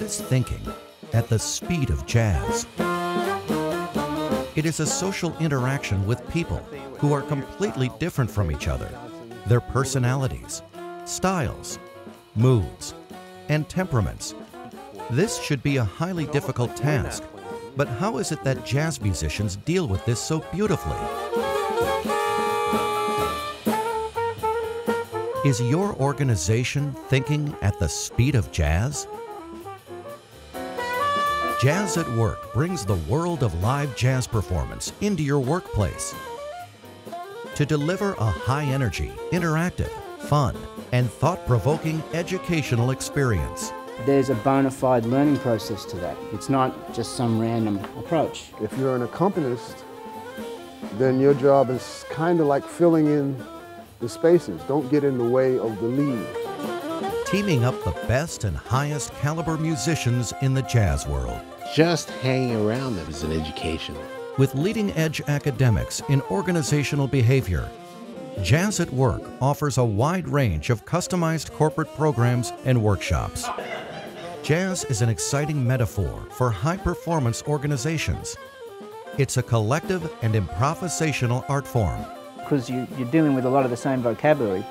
is thinking at the speed of jazz? It is a social interaction with people who are completely different from each other. Their personalities, styles, moods, and temperaments. This should be a highly difficult task, but how is it that jazz musicians deal with this so beautifully? Is your organization thinking at the speed of jazz? Jazz at Work brings the world of live jazz performance into your workplace. To deliver a high-energy, interactive, fun, and thought-provoking educational experience. There's a bona fide learning process to that. It's not just some random approach. If you're an accompanist, then your job is kind of like filling in the spaces. Don't get in the way of the lead. Teaming up the best and highest caliber musicians in the jazz world. Just hanging around them is an education. With leading-edge academics in organizational behavior, Jazz at Work offers a wide range of customized corporate programs and workshops. Jazz is an exciting metaphor for high-performance organizations. It's a collective and improvisational art form. Because you're dealing with a lot of the same vocabulary,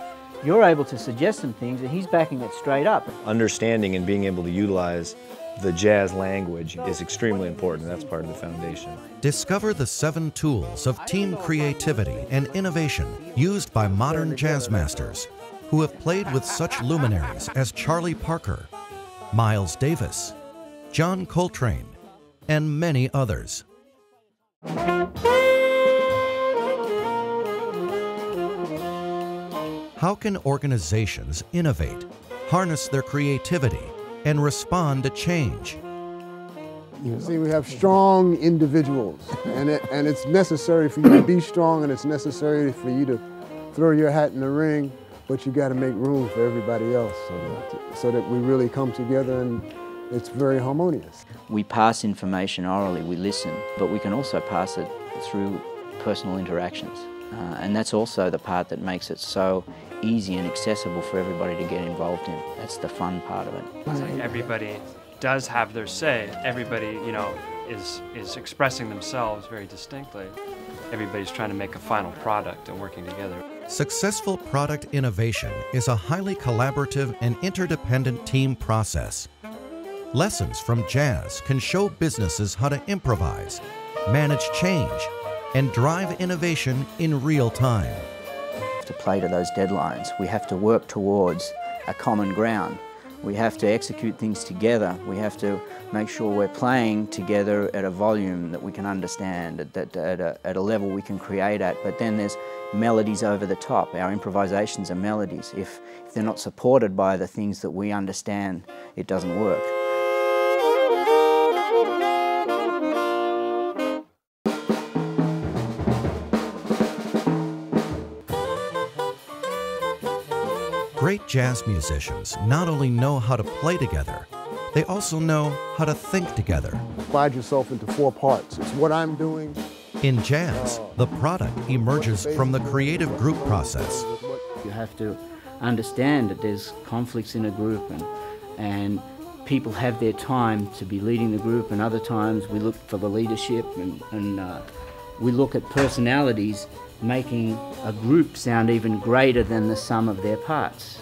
you're able to suggest some things and he's backing it straight up. Understanding and being able to utilize the jazz language is extremely important. That's part of the foundation. Discover the 7 tools of team creativity and innovation used by modern jazz masters who have played with such luminaries as Charlie Parker, Miles Davis, John Coltrane, and many others. How can organizations innovate, harness their creativity, and respond to change? You see, we have strong individuals, and it's necessary for you to be strong, and it's necessary for you to throw your hat in the ring, but you got to make room for everybody else so that we really come together and it's very harmonious. We pass information orally, we listen, but we can also pass it through personal interactions. And that's also the part that makes it so easy and accessible for everybody to get involved in. That's the fun part of it. It's like everybody does have their say. Everybody, you know, is expressing themselves very distinctly. Everybody's trying to make a final product and working together. Successful product innovation is a highly collaborative and interdependent team process. Lessons from jazz can show businesses how to improvise, manage change, and drive innovation in real time. To play to those deadlines, we have to work towards a common ground. We have to execute things together. We have to make sure we're playing together at a volume that we can understand, at a level we can create at. But then there's melodies over the top. Our improvisations are melodies. If they're not supported by the things that we understand, it doesn't work. Great jazz musicians not only know how to play together, they also know how to think together. Divide yourself into 4 parts. It's what I'm doing. In jazz, the product emerges from the creative group process. You have to understand that there's conflicts in a group and people have their time to be leading the group, and other times we look for the leadership and we look at personalities making a group sound even greater than the sum of their parts.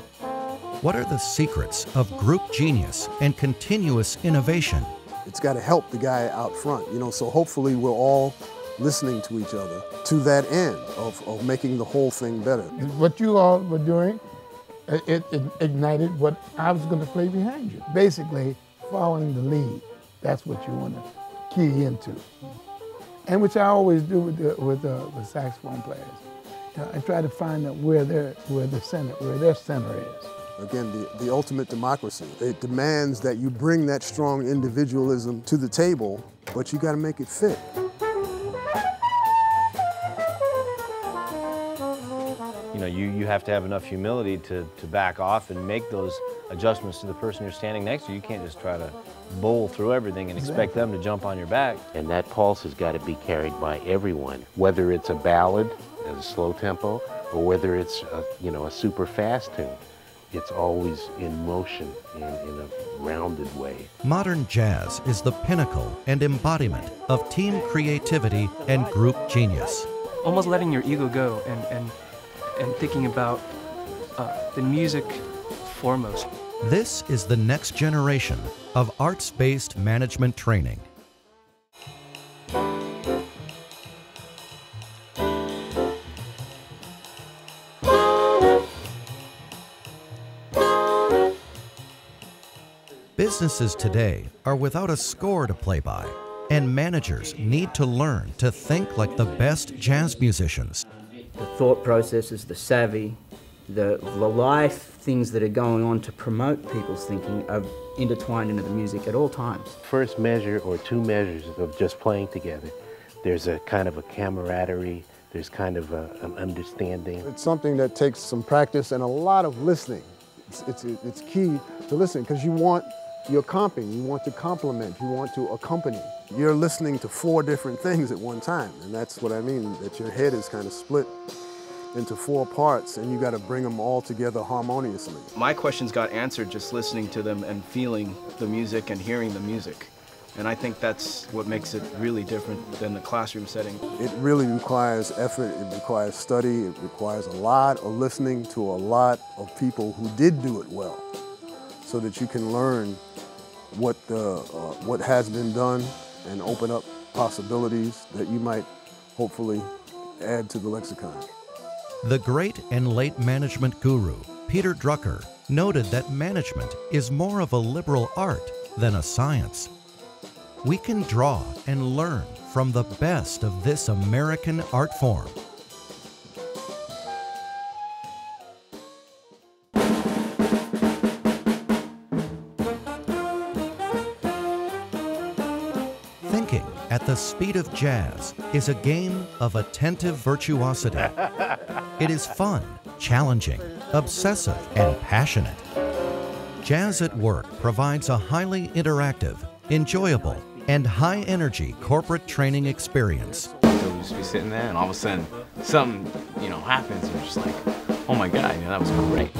What are the secrets of group genius and continuous innovation? It's got to help the guy out front, you know, so hopefully we're all listening to each other to that end of making the whole thing better. What you all were doing, it ignited what I was going to play behind you. Basically, following the lead, that's what you want to key into. And which I always do with saxophone players. I try to find out where their center is. Again, the ultimate democracy. It demands that you bring that strong individualism to the table, but you got to make it fit. You know, you have to have enough humility to back off and make those adjustments to the person you're standing next to. You can't just try to bowl through everything and expect them to jump on your back. And that pulse has got to be carried by everyone, whether it's a ballad at a slow tempo or whether it's a super fast tune. It's always in motion in a rounded way. Modern jazz is the pinnacle and embodiment of team creativity and group genius. Almost letting your ego go and thinking about the music foremost. This is the next generation of arts-based management training. Businesses today are without a score to play by, and managers need to learn to think like the best jazz musicians. The thought processes, the savvy, the life things that are going on to promote people's thinking are intertwined into the music at all times. First measure or two measures of just playing together, there's a kind of a camaraderie, there's kind of an understanding. It's something that takes some practice and a lot of listening. It's key to listening because you're comping, you want to complement, you want to accompany. You're listening to 4 different things at one time, and that's what I mean, that your head is kind of split into 4 parts, and you got to bring them all together harmoniously. My questions got answered just listening to them and feeling the music and hearing the music. And I think that's what makes it really different than the classroom setting. It really requires effort, it requires study, it requires a lot of listening to a lot of people who did do it well, so that you can learn what has been done and open up possibilities that you might hopefully add to the lexicon. The great and late management guru, Peter Drucker, noted that management is more of a liberal art than a science. We can draw and learn from the best of this American art form. Thinking at the speed of jazz is a game of attentive virtuosity. It is fun, challenging, obsessive, and passionate. Jazz at Work provides a highly interactive, enjoyable, and high-energy corporate training experience. You'll just be sitting there, and all of a sudden, something, happens, and you're just like, oh my God, that was great.